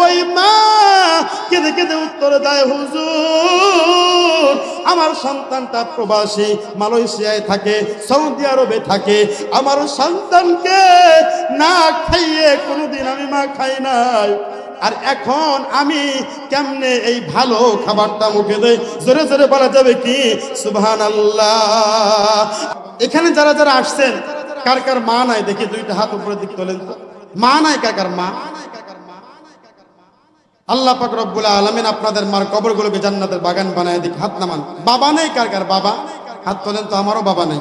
ওই মা কেঁদে কেঁদে উত্তর দেয়, হুজুর আমার সন্তানটা প্রবাসী, মালয়েশিয়ায় থাকে, সৌদি আরবে থাকে, আমার সন্তানকে না খাইয়ে কোনোদিন আমি মা খাই নাই, আর এখন আমি কেমনে এই ভালো খাবারটা মুখে দেই? জোরে জোরে বলা যাবে কি সুবহানাল্লাহ। এখানে যারা যারা আসছেন কার কার মা নাই দেখি দুইটা হাত উপরের দিক তোলেন তো। মা নাই কার কার মা? আল্লাহ পাক রব্বুল আলামিন আপনাদের মার কবরগুলোকে জান্নাতের বাগান বানায় দিক। হাত নামান। বাবা নেই কার কার? বাবা হাত তোলেন তো। আমারও বাবা নেই।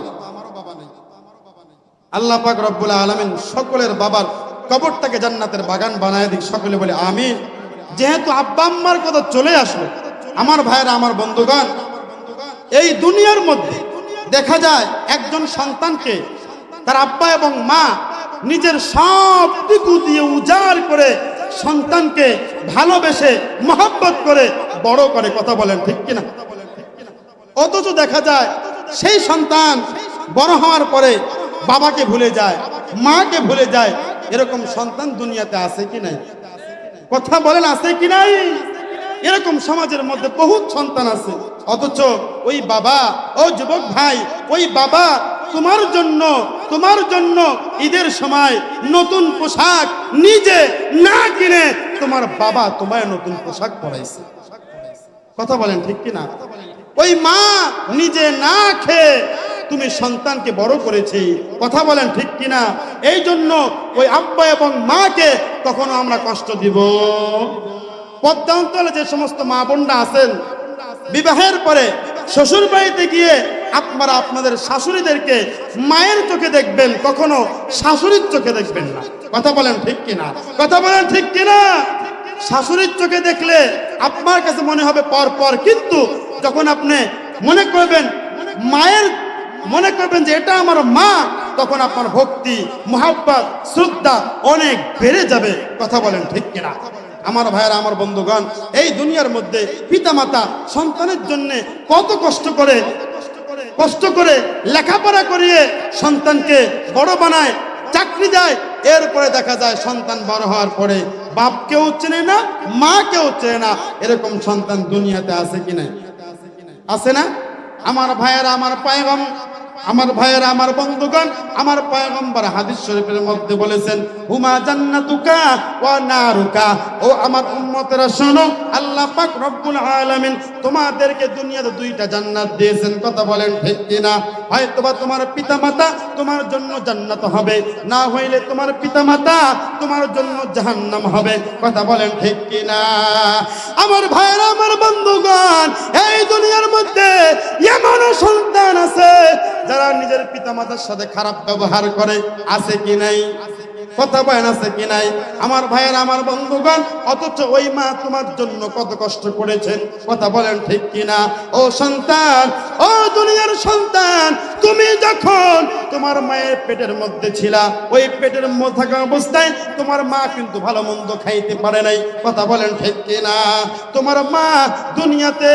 আল্লাহ পাক রব্বুল আলামিন সকলের বাবার কবরটাকে জান্নাতের বাগান বানায় দিক। সকলে বলে আমিন। যেহেতু আব্বা আম্মার কথা চলে আসলো, আমার ভাইরা, আমার বন্ধুগণ, এই দুনিয়ার মধ্যে দেখা যায় একজন সন্তানকে তার আব্বা এবং মা নিজের সব দিকু দিয়ে উজাড় করে সন্তানকে ভালোবেসে মহব্বত করে বড় করে। কথা বলেন ঠিক কিনা? অথচ দেখা যায় সেই সন্তান বড় হওয়ার পরে বাবাকে ভুলে যায়, মাকে ভুলে যায়। এরকম সন্তান দুনিয়াতে আছে কি নাই? কথা বলেন আছে কি নাই? এরকম সমাজের মধ্যে বহুত সন্তান আছে। অথচ ওই বাবা, ও যুবক ভাই, ওই বাবা তোমার জন্য ঈদের সময় নতুন পোশাক নিজে না কিনে তোমার বাবা তোমায় নতুন পোশাক পরাইছে। কথা বলেন ঠিক কিনা? ওই মা নিজে না খেয়ে তুমি সন্তানকে বড় করেছি। কথা বলেন ঠিক কিনা? এই জন্য ওই আব্বা এবং মাকে কখনো আমরা কষ্ট দিব? পদ্মা অঞ্চলে যে সমস্ত মা বোনরা আছেন, বিবাহের পরে শ্বশুর বাড়িতে গিয়ে আপনারা আপনাদের শাশুড়িদেরকে মায়ের চোখে দেখবেন, কখনো শাশুড়ির চোখে দেখবেন না। কথা বলেন ঠিক কিনা? কথা বলেন ঠিক কিনা? শাশুড়ির চোখে দেখলে আপনার কাছে মনে হবে পর পর, কিন্তু যখন আপনি মনে করবেন যে এটা আমার মা, তখন আপনার ভক্তি, মুহাব্বত, শ্রদ্ধা অনেক বেড়ে যাবে। কথা বলেন ঠিক কিনা? আমার ভাইয়েরা, আমার বন্ধুগণ, এই দুনিয়ার মধ্যে পিতামাতা সন্তানের জন্য কত কষ্ট করে লেখাপড়া করিয়ে সন্তানকে বড় বানায়, চাকরি দেয়। এরপরে দেখা যায় সন্তান বড় হওয়ার পরে বাপকেও চেনে না, মাকেও চেনে না। এরকম সন্তান দুনিয়াতে আছে কি না? আছে না? আমার ভাইয়েরা, আমার বন্ধুগণ, আমার পয়গম্বর হাদিস শরীফের মধ্যে বলেছেন, হুমা জান্নাতুকা ওয়া নারুকা। ও আমার উম্মতেরা শোনো, আল্লাহ পাক রব্বুল আলামিন তোমাদেরকে দুনিয়াতে দুইটা জান্নাত দিয়েছেন। কথা বলেন ঠিক কিনা? হয়তোবা তোমার পিতামাতা তোমার জন্য জান্নাত হবে, না হইলে তোমার পিতামাতা তোমার জন্য জাহান্নাম হবে। কথা বলেন ঠিক কিনা? আমার ভাইরা, আমার বন্ধুগণ, এই দুনিয়ার মধ্যে এমন সন্তান আছে যারা নিজের পিতামাতার সাথে খারাপ ব্যবহার করে। আছে কি নাই? কথা বলেন আছে কি নাই? আমার ভাইয়েরা, আমার বন্ধুগণ, অথচ ওই মা তোমার জন্য কত কষ্ট করেছেন। কথা বলেন ঠিক কিনা? ও সন্তান, ও দুনিয়ার সন্তান, তুমি যখন তোমার মায়ের পেটের মধ্যে ছিলা, ওই পেটের মধ্যে থাকা অবস্থায় তোমার মা কিন্তু ভালো মন্দ খাইতে পারে নাই। কথা বলেন ঠিক কিনা? তোমার মা দুনিয়াতে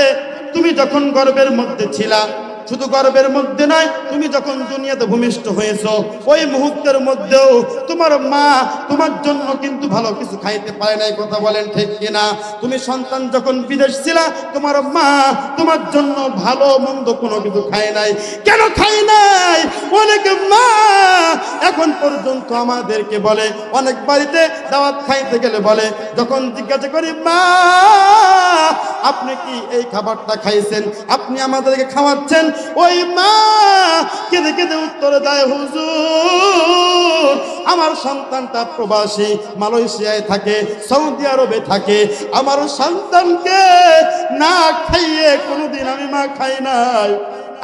তুমি যখন গর্ভের মধ্যে ছিলা, শুধু গর্ভের মধ্যে নয়, তুমি যখন দুনিয়াতে ভূমিষ্ঠ হয়েছো, ওই মুহূর্তের মধ্যেও তোমার মা তোমার জন্য কিন্তু ভালো কিছু খাইতে পারে নাই। কথা বলেন ঠিক কিনা? তুমি সন্তান যখন বিদেশ ছিলা, তোমার মা তোমার জন্য ভালো মন্দ কোনো কিছু খায় নাই। কেন খায় নাই? অনেক মা এখন পর্যন্ত আমাদেরকে বলে, অনেক বাড়িতে দাওয়াত খাইতে গেলে বলে, যখন জিজ্ঞাসা করি, মা আপনি কি এই খাবারটা খাইছেন, আপনি আমাদেরকে খাওয়াচ্ছেন, ওই মা কেঁদে কেঁদে উত্তর দেয়, হুজুর আমার সন্তানটা প্রবাসী, মালয়েশিয়ায় থাকে, সৌদি আরবে থাকে, আমার সন্তানকে না খাইয়ে কোনোদিন আমি মা খাই নাই,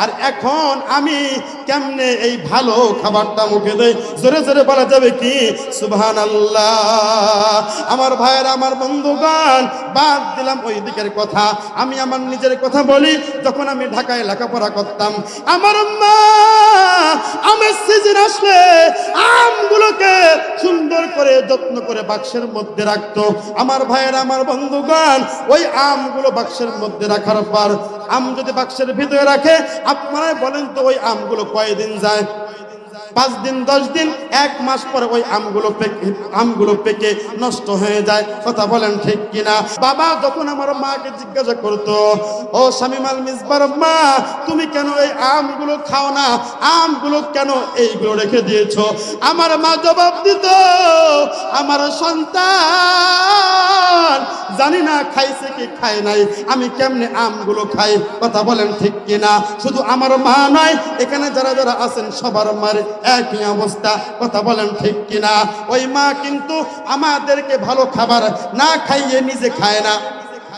আর এখন আমি কেমনে এই ভালো খাবারটা মুখে দেই? জোরে জোরে বলা যাবে কি সুবহানাল্লাহ। আমার ভাইয়েরা, আমার বন্ধুগণ, বাদ দিলাম ওই দিকের কথা, আমি আমার নিজের কথা বলি। যখন আমি ঢাকায় লেখাপড়া করতাম, আমার মা আমের সিজন আসলে আমগুলোকে সুন্দর করে যত্ন করে বাক্সের মধ্যে রাখতো। আমার ভাইয়েরা, আমার বন্ধুগণ, ওই আমগুলো বাক্সের মধ্যে রাখার পর আম যদি বাক্সের ভিতরে রাখে, আপনারা বলেন তো ওই আমগুলো কয়দিন যায়? 5 দিন 10 দিন 1 মাস পরে ওই আমগুলো পেকে নষ্ট হয়ে যায়। কথা বলেন ঠিক কিনা? বাবা যখন আমার মাকে জিজ্ঞাসা করতো, ও শামীম আল মিসবার মা, তুমি কেন এই আমগুলো খাও না, আমগুলো কেন এইগুলো রেখে দিয়েছো? আমার মা জবাব দিত, আমার সন্তান জানি না খাইছে কি খায় নাই, আমি কেমনে আমগুলো খাই। কথা বলেন ঠিক কিনা? শুধু আমার মা নয়, এখানে যারা যারা আছেন সবার মার একই অবস্থা। কথা বলেন ঠিক কিনা? ওই মা কিন্তু আমাদেরকে ভালো খাবার না খাইয়ে নিজে খায় না।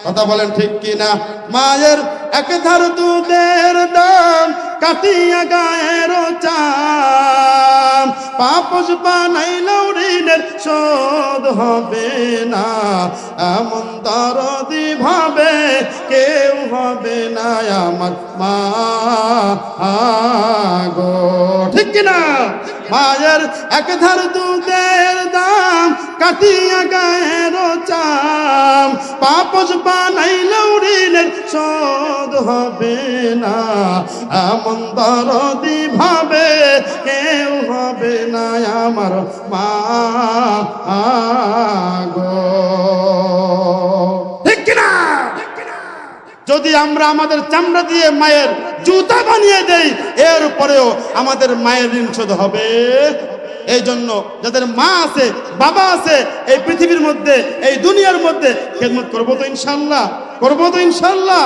কথা বলেন ঠিক কিনা? মায়ের এক ধার দুধের দাম কাটিয়া গায়ের চাম, পাপস বানাইলেও ঋণের শোধ হবে না, এমন দরদি ভাবে কেউ হবে না আমার মা গো। ঠিক কিনা? মায়ের এক ধার দুধের দাম কাটিয়া গায়ের চাম, পাপস বানাইলেও ঋণের শোধ হবে না, এমন দরদি ভাবে কেউ হবে না আমার মা গো। ঠিক কিনা? যদি আমরা আমাদের চামড়া দিয়ে মায়ের জুতা বানিয়ে দেই, এরপরেও আমাদের মায়ের ঋণ শোধ হবে। এই জন্য যাদের মা আছে, বাবা আছে, এই পৃথিবীর মধ্যে, এই দুনিয়ার মধ্যে খেদমত করবো তো ইনশাল্লাহ, করবো তো ইনশাল্লাহ।